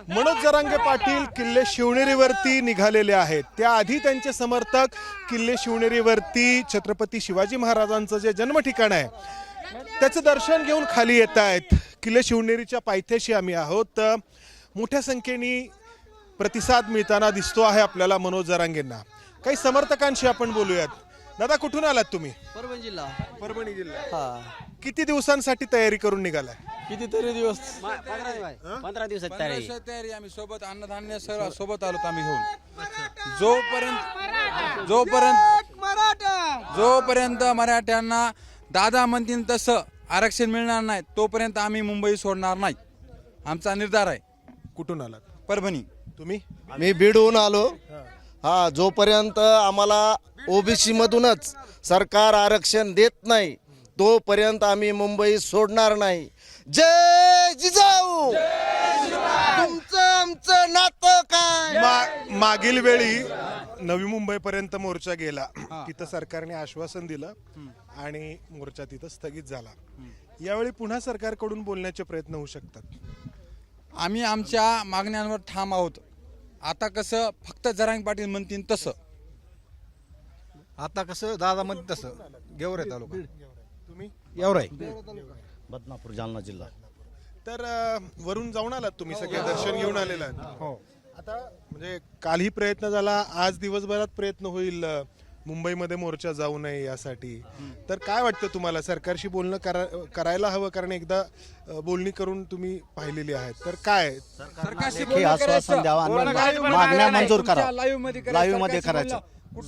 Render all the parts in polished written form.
मनोज जरांगे पाटील किल्ले शिवनेरीवरती निघालेले आहेत. त्याआधी त्यांचे समर्थक किल्ले शिवनेरीवरती छत्रपती शिवाजी महाराजांचं जे जन्म ठिकाण आहे त्याचं दर्शन घेऊन खाली येत आहेत. किल्ले शिवनेरीच्या पायथ्याशी आम्ही आहोत. मोठ्या संख्येने प्रतिसाद मिळताना दिसतो आहे आपल्याला मनोज जरांगेंना. काही समर्थकांशी आपण बोलूयात. दादा, कुठून आलात तुम्ही? परभणी जिल्हा. परभणी जिल्हा. हा, किती दिवसांसाठी तयारी करून निघालाय? कितीतरी दिवस. 15 दिवसात तयारी. आम्ही सोबत अन्नधान्य सर्व सोबत आलो आम्ही घेऊन. जोपर्यंत मराठ्यांना दादा म्हणतील तसं आरक्षण मिळणार नाही तोपर्यंत आम्ही मुंबई सोडणार नाही. आमचा निर्धार आहे. कुठून आलात? परभणी. तुम्ही? मी बीडहून आलो. हा, जोपर्यंत आम्हाला ओबीसी मधूनच सरकार आरक्षण देत नाही तोपर्यंत आम्ही मुंबई सोडणार नाही. जय जिजाऊ. तुमचं आमचं नातं काय? मागील वेळी नवी मुंबईपर्यंत मोर्चा गेला. तिथं सरकारने आश्वासन दिलं आणि मोर्चा तिथं स्थगित झाला. यावेळी पुन्हा सरकारकडून बोलण्याचे प्रयत्न होऊ शकतात. आम्ही आमच्या मागण्यांवर ठाम आहोत. आता कसं फक्त जरांगे पाटील म्हणतील तसं. आता कसं दादा म्हणते तसं. गेवराई तालुका. तुम्ही? गेवराई. बदनापूर, जालना जिल्हा. तर वरून जाऊन आलात तुम्ही, सगळे दर्शन घेऊन आलेला. हो. आता म्हणजे कालही प्रयत्न झाला, आज दिवसभरात प्रयत्न होईल मुंबईमध्ये मोर्चा जाऊ नये यासाठी. तर काय वाटतं तुम्हाला? सरकारशी बोलणं करायला हवं, कारण एकदा बोलणी करून तुम्ही पाहिलेली आहेत. तर काय सरकारने आश्वासन द्यावा आणि मागण्या मंजूर करा. लाईव्ह मध्ये करायचं.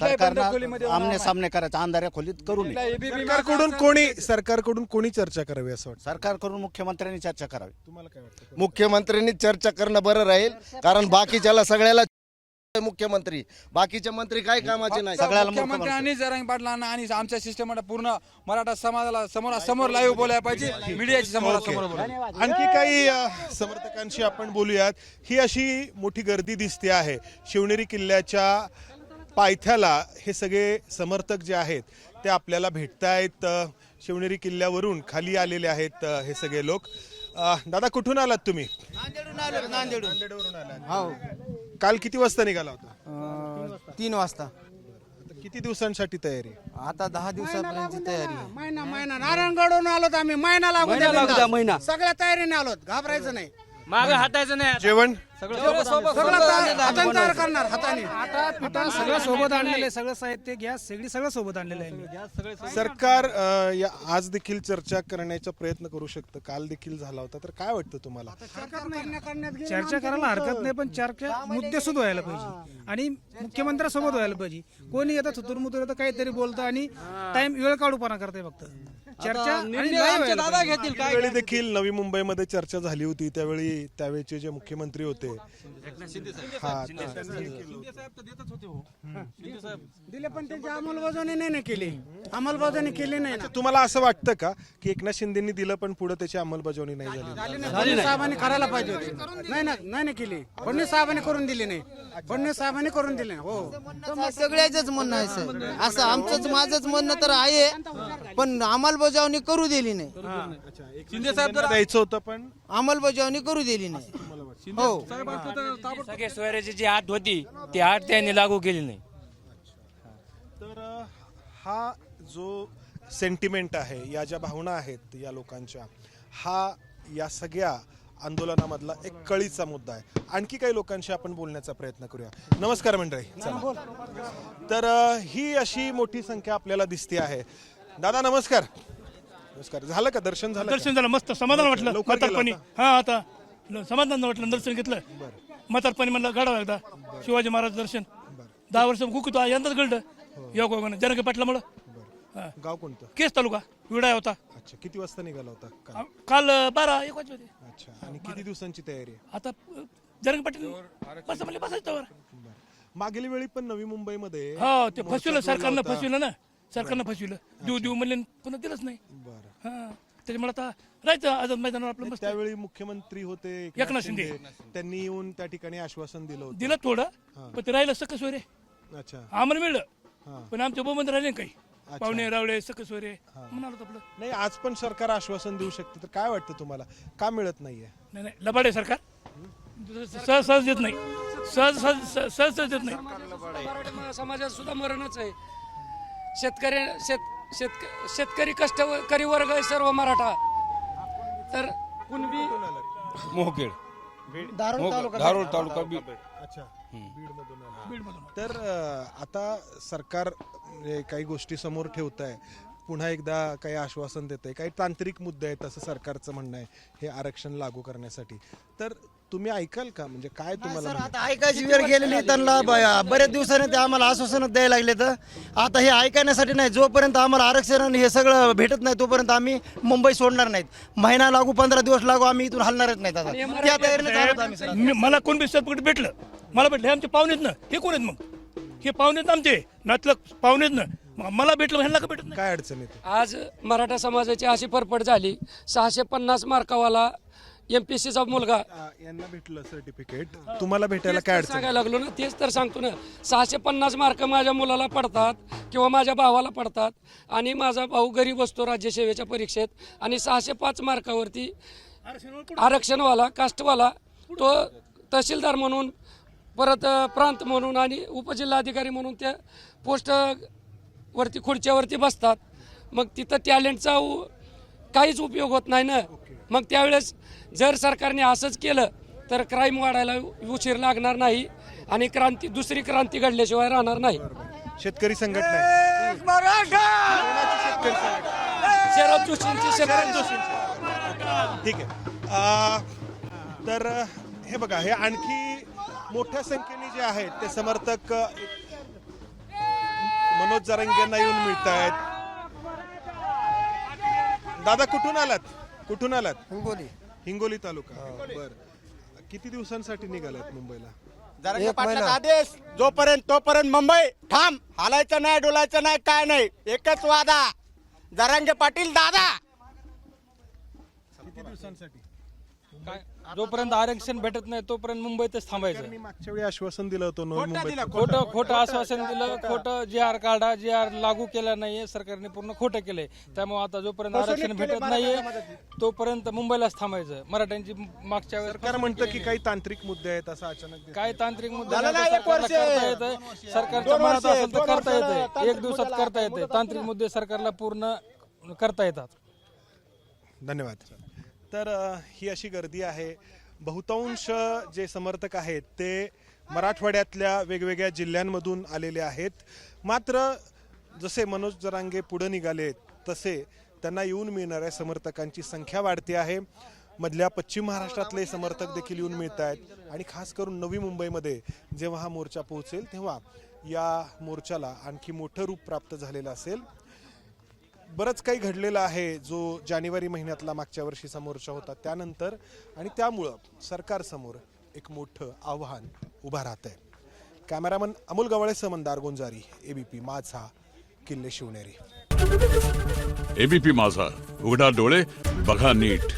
सरकारनं आमने सामने करायचं. अंधाऱ्या खोलीत करू नये. सरकारकडून कोणी चर्चा करावी असं वाटतं? सरकारकडून मुख्यमंत्र्यांनी चर्चा करावी. तुम्हाला काय वाटतं? मुख्यमंत्र्यांनी चर्चा करणं बरं राहील, कारण बाकीच्याला सगळ्याला मुख्यमंत्री, बाकीचे मंत्री काय कामाचे नाही. सगळ्याला मुख्यमंत्र्यांनी जरांगे पाटलांना आणि आमच्या सिस्टमला पूर्ण मराठा समाजाला समोरासमोर लाईव्ह बोलायला पाहिजे. मीडियाची समोरासमोर बोलायला. आणखी काही समर्थकांशी आपण बोलूयात. ही अशी मोठी गर्दी दिसते आहे शिवनेरी किल्ल्याच्या पायथ्याला. हे सगळे समर्थक जे आहेत ते आपल्याला भेटतायत. शिवनेरी किल्ल्यावरून खाली आलेले आहेत हे सगळे लोक. दादा, कुठून आलात तुम्ही? नांदेडवरून आलात. हो. काल किती वाजता निघाला होता? 3 वाजता. आता किती दिवसांसाठी तयारी? आता 10 दिवसापर्यंत तयारी आहे. महिना नारायणगडून आलोत आम्ही. महिना लागू द्या. सगळ्या तयारीने आलोत. घाबरायचं नाही. माग हातायचं नाही. जेवण सगळं हाताने तयार करणार. हाताने. आता पिठाण सगळं सोबत आणलेलं आहे. सगळं साहित्य, गॅस सगळं सोबत आणलेलं आहे. सरकार आज देखील चर्चा करण्याचा प्रयत्न करू शकतं. काल देखील झाला होता. तर काय वाटतं तुम्हाला? चर्चा करायला हरकत नाही, पण चर्चा मुद्दे सुद्धा व्हायला पाहिजे आणि मुख्यमंत्र्यासोबत व्हायला पाहिजे. कोणी येतं थुतुरमुतुर येतं, काहीतरी बोलतं आणि टाइम वेळ काढूपणा करते. फक्त चर्चा आणि दादा घेतील काय. त्यावेळी देखील नवी मुंबईमध्ये चर्चा झाली होती. त्यावेळीचे जे मुख्यमंत्री होते दिले, पण त्याची अंमलबजावणी नाही केली. अंमलबजावणी केली नाही ना. तुम्हाला असं वाटतं का की एकनाथ शिंदेनी दिलं पण पुढे त्याची अंमलबजावणी नाही झाली? फडणवीस साहेबांनी करायला पाहिजे होती. नाही केली. फडणवीस साहेबांनी करून दिली नाही. फडणवीस साहेबांनी करून दिले. हो, सगळ्याच म्हणणं आहे सर. असं आमचंच माझंच म्हणणं तर आहे, पण अंमलबजावणी करू दिली नाही. शिंदे साहेब द्यायचं होतं पण अंमलबजावणी करू दिली नाही. हो. सगळे सोयऱ्याची जी आट होती ती आट त्यांनी लागू केली नाही. तर हा जो सेंटिमेंट आहे, या ज्या भावना आहेत या लोकांच्या, हा या सगळ्या आंदोलनामधला एक कळीचा मुद्दा आहे. आणखी काही लोकांशी आपण बोलण्याचा प्रयत्न करूया. नमस्कार मंडळी. तर ही अशी मोठी संख्या आपल्याला दिसते आहे. दादा, नमस्कार. नमस्कार. झालं का दर्शन? झालं? दर्शन झालं. मस्त समाधान वाटलं. लवकर गेला म्हातारपणी. होता? हा, आता समाधान वाटलं. दर्शन घेतलं. म्हातारपणी म्हणलं घडावं एकदा शिवाजी महाराज दर्शन. 10 वर्ष गुकुत यंदाच घडलं. योगाने जरांगे पाटलामुळं. गाव कोणतं? केस तालुका विडाय होता. अच्छा, किती वाजता निघाला होता? काल 12-1 वाजता. अच्छा, आणि किती दिवसांची तयारी आहे? आता जरांगे पाटील बस म्हणले बसायचं. मागील वेळी पण नवी मुंबईमध्ये हो, ते फसविलं. सरकारनं फसविलं ना. सरकारनं फसविलं. देऊ म्हणले, पुन्हा दिलंच नाही. बरं. हा, त्याच्यामुळे आता राहायचं आझाद मैदानावर आपलं मस्त. त्यावेळी मुख्यमंत्री होते एकनाथ शिंदे. त्यांनी येऊन त्या ठिकाणी आश्वासन दिलं होतं. दिलं थोडं, पण ते राहिलं सकसोरे. अच्छा. आम्हाला मिळलं, पण आमच्या बोबंद राहिले काही पाहुणे रावळे सकसोरे म्हणाल आपलं. नाही, आज पण सरकार आश्वासन देऊ शकते. तर काय वाटतं तुम्हाला, का मिळत नाहीये? नाही लबाडे सरकार. सहज देत नाही, सहज देत नाही. मराठा समाजात सुद्धा मरणच आहे. शेतकरी कष्टकरी वर्ग आहे सर्व मराठा. तर कुणबी मोहखेड धारूर तालुका अच्छा तर आता सरकार काही गोष्टी समोर ठेवत आहे, पुन्हा एकदा काही आश्वासन देत आहे, काही तांत्रिक मुद्दे आहेत असं सरकारचं म्हणणं आहे हे आरक्षण लागू करण्यासाठी. तर तुम्ही ऐकाल का, म्हणजे काय तुम्हाला सर आता ऐकायची वेळ गेलेली, त्यांना बरेच दिवसाने ते आम्हाला आश्वासन द्यायला लागले. तर आता हे ऐकण्यासाठी नाही, जोपर्यंत आम्हाला आरक्षण हे सगळं भेटत नाही तोपर्यंत आम्ही मुंबई सोडणार नाहीत. महिना लागू 15 दिवस लागू आम्ही इथून हलणारच नाहीत. आता त्या तयारीने चालत आम्ही सर. मला कोण बी सर्टिफिकेट भेटलं, मला भेटलं. हे आमचे पाहुणेत ना, हे कोण आहेत मग? हे पाहुणेत आमचे नातलग पाहुणेत ना, मग मला भेटलं, ह्यांना का भेटत नाही? काय अडचण येते? आज मराठा समाजाची अशी फरफड झाली. 650 मार्कावाला MPSCचा मुलगा, यांना भेटलं सर्टिफिकेट, तुम्हाला भेटायला काय अडचण? सांगायला लागलो ना, तेच तर सांगतो ना. 650 मार्क माझ्या मुलाला पडतात किंवा माझ्या भावाला पडतात, आणि माझा भाऊ गरीब असतो राज्यसेवेच्या परीक्षेत, आणि 605 मार्कावरती आरक्षणवाला कास्टवाला तो तहसीलदार म्हणून, परत प्रांत म्हणून आणि उपजिल्हाधिकारी म्हणून त्या पोस्ट वरती खुर्च्यावरती बसतात. मग तिथं टॅलेंटचा काहीच उपयोग होत नाही ना. मग त्यावेळेस जर सरकारने असंच केलं तर क्राईम वाढायला उशीर लागणार नाही, आणि दुसरी क्रांती घडल्याशिवाय राहणार नाही. शेतकरी संघटना आहे. शरद जोशींची ठीक आहे. तर हे बघा, हे आणखी मोठ्या संख्येने जे आहेत ते समर्थक मनोज जरांगेंना येऊन मिळत आहेत. दादा कुठून आलात? हिंगोली तालुका. बर, किती दिवसांसाठी निघालात मुंबईला? जरांगे पाटलाचा आदेश तोपर्यंत मुंबई ठाम, हालायचं नाही, डोलायचं नाही, काय नाही, एकच वादा, जरांगे पाटील दादा. किती दिवसांसाठी? जोपर्यंत आरक्षण भेटत नाही तोपर्यंत मुंबईतच थांबायचं. मी मागच्या वेळी आश्वासन दिलं होतं मुंबईत. खोटं आश्वासन दिलं, खोटं JR काढा, JR लागू केला नाहीये सरकारने, पूर्ण खोटं केलंय. त्यामुळे आता जोपर्यंत आरक्षण भेटत नाहीये तोपर्यंत मुंबईलाच थांबायचं. मराठ्यांची मागच्या वेळेस सरकार म्हणतं की काही तांत्रिक मुद्दे आहेत असं अचानक. काय तांत्रिक मुद्दे करता येतं, सरकारच्या मनात असेल तर करता येतं, एक दिवसात करता येते. तांत्रिक मुद्दे सरकारला पूर्ण करता येतात. धन्यवाद. तर ही अशी गर्दी आहे. बहुतांश जे समर्थक आहेत ते मराठवाड्यातल्या वेगवेगळ्या जिल्ह्यांमधून आलेले आहेत. मात्र जसे मनोज जरांगे पुढे निघाले तसे त्यांना येऊन मिळणाऱ्या समर्थकांची संख्या वाढते आहे. मधल्या पश्चिम महाराष्ट्रातले समर्थक देखील येऊन मिळत आहेत, आणि खास करून नवी मुंबईमध्ये जेव्हा हा मोर्चा पोहोचेल तेव्हा या मोर्चाला आणखी मोठं रूप प्राप्त झालेलं असेल. बरंच काही घडलेलं आहे जो जानेवारी महिन्यातला मागच्या वर्षीचा मोर्चा होता त्यानंतर, आणि त्यामुळं सरकारसमोर एक मोठं आव्हान उभं राहत आहे. कॅमेरामन अमोल गवळेसह मंदार गोंजारी, ABP माझा, किल्ले शिवनेरी. ABP माझा, उघडा डोळे बघा नीट.